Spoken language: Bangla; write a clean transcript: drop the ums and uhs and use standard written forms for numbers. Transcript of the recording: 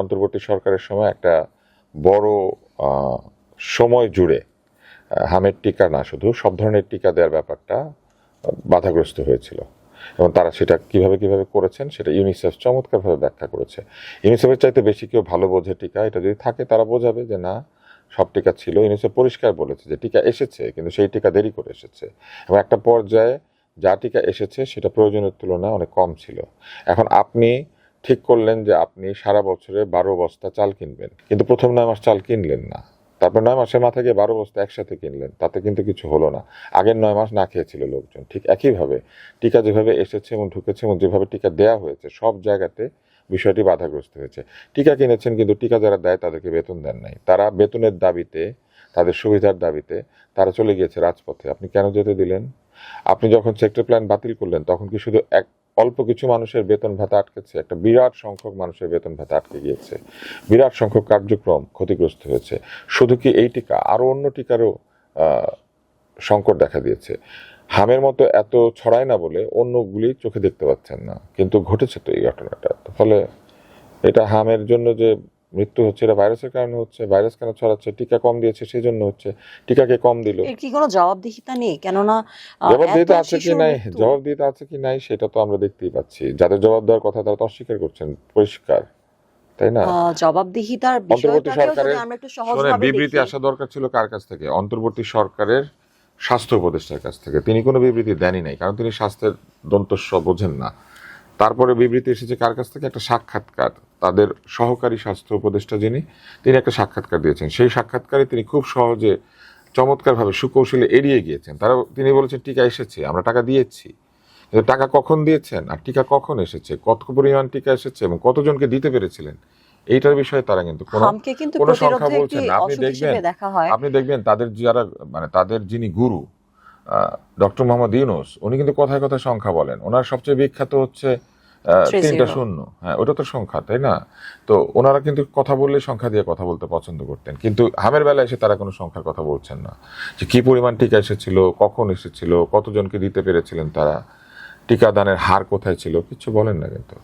অন্তর্বর্তী সরকারের সময় একটা বড় সময় জুড়ে হামের টিকা না শুধু সব ধরনের টিকা দেওয়ার ব্যাপারটা বাধাগ্রস্ত হয়েছিল এবং তারা সেটা কিভাবে করেছেন সেটা ইউনিসেফ চমৎকারভাবে ব্যাখ্যা করেছে। ইউনিসেফের চাইতে বেশি কেউ ভালো বোঝে টিকা, এটা যদি থাকে তারা বোঝাবে যে না সব টিকা ছিল। ইউনিসেফ পরিষ্কার বলেছে যে টিকা এসেছে কিন্তু সেই টিকা দেরি করে এসেছে এবং একটা পর্যায়ে যা টিকা এসেছে সেটা প্রয়োজনের তুলনায় অনেক কম ছিল। এখন আপনি ঠিক করলেন যে আপনি সারা বছরে 12 বস্তা চাল কিনবেন, কিন্তু প্রথম 9 মাস চাল কিনলেন না, তারপর 9 মাসের মাথায় গিয়ে 12 বস্তা একসাথে কিনলেন, তাতে কিন্তু কিছু হলো না। আগের 9 মাস না খেয়েছিল লোকজন। ঠিক একইভাবে টিকা যেভাবে এসেছে এবং ঢুকেছে এবং যেভাবে টিকা দেয়া হয়েছে সব জায়গাতে বিষয়টি বাধাগ্রস্ত হয়েছে। টিকা কিনেছেন কিন্তু টিকা যারা দেয় তাদেরকে বেতন দেন নাই। তারা বেতনের দাবিতে, তাদের সুবিধার দাবিতে তারা চলে গিয়েছে রাজপথে। আপনি কেন যেতে দিলেন? আপনি যখন সেক্টর প্ল্যান বাতিল করলেন তখন কি শুধু অল্প কিছু মানুষের বেতন ভাতা আটকেছে? একটা বিরাট সংখ্যক মানুষের বেতন ভাতা আটকে গিয়েছে, বিরাট সংখ্যক কার্যক্রম ক্ষতিগ্রস্ত হয়েছে। শুধু কি এই টিকা, আরো অন্য টিকারও সংকট দেখা দিয়েছে। হামের মতো এত ছড়ায় না বলে অন্যগুলি চোখে দেখতে পাচ্ছেন না, কিন্তু ঘটেছে তো এই ঘটনাটা। ফলে এটা হামের জন্য যে মৃত্যু হচ্ছে এটা ভাইরাসের কারণে হচ্ছে। ভাইরাস কেন ছড়াচ্ছে? টিকা কম দিয়েছে সেই জন্য হচ্ছে। টিকাকে কম দিল, এর কি কোনো জবাবদিহিতা নেই? কেননা জবাবদিহিতা আছে কি নাই, জবাবদিহিতা আছে কি নাই সেটা তো আমরা দেখতেই পাচ্ছি। যাদের জবাব দেওয়ার কথা তারা তো অস্বীকার করছেন পরিষ্কার, তাই না? জবাবদিহিতার অন্তর্বর্তী বিষয়টাকেও সরকারের যদি আমরা একটু সহজভাবে বিবৃতি দেখি। আসা দরকার ছিল কার কাছ থেকে? অন্তর্বর্তী সরকারের স্বাস্থ্য উপদেষ্টার কাছ থেকে। তিনি কোনো বিবৃতি দেনই নাই, কারণ তিনি স্বাস্থ্যের দন্তস্ব বোঝেন না। তারপরে বিবৃতি এসেছে কার কাছ থেকে? একটা সাক্ষাৎকার, তাদের সহকারী স্বাস্থ্য উপদেষ্টা যিনি, তিনি একটা সাক্ষাৎকার দিয়েছেন। সেই সাক্ষাৎকারে তিনি খুব সহজে চমৎকারভাবে সুকৌশলে এড়িয়ে গিয়েছেন। তিনি বলেছেন টিকা এসেছে, আমরা টাকা দিয়েছি, কিন্তু টাকা কখন দিয়েছেন আর টিকা কখন এসেছে, কত পরিমাণ টিকা এসেছে এবং কতজনকে দিতে পেরেছিলেন, এইটার বিষয়ে তারা কিন্তু কোনো সংখ্যা বলছেন না। আপনি দেখবেন তাদের যারা তাদের যিনি গুরু ডক্টর মোহাম্মদ ইউনূস, উনি কিন্তু কথায় কথায় সংখ্যা বলেন। ওনার সবচেয়ে বিখ্যাত হচ্ছে 3টা শূন্য। হ্যাঁ, ওটা তো সংখ্যা, তাই না? তো ওনারা কিন্তু কথা বললে সংখ্যা দিয়ে কথা বলতে পছন্দ করতেন, কিন্তু হামের বেলায় এসে তারা কোনো সংখ্যার কথা বলছেন না। যে কি পরিমাণ টিকা এসেছিল, কখন এসেছিল, কতজনকে দিতে পেরেছিলেন তারা, টিকাদানের হার কোথায় ছিল, কিছু বলেন না কিন্তু।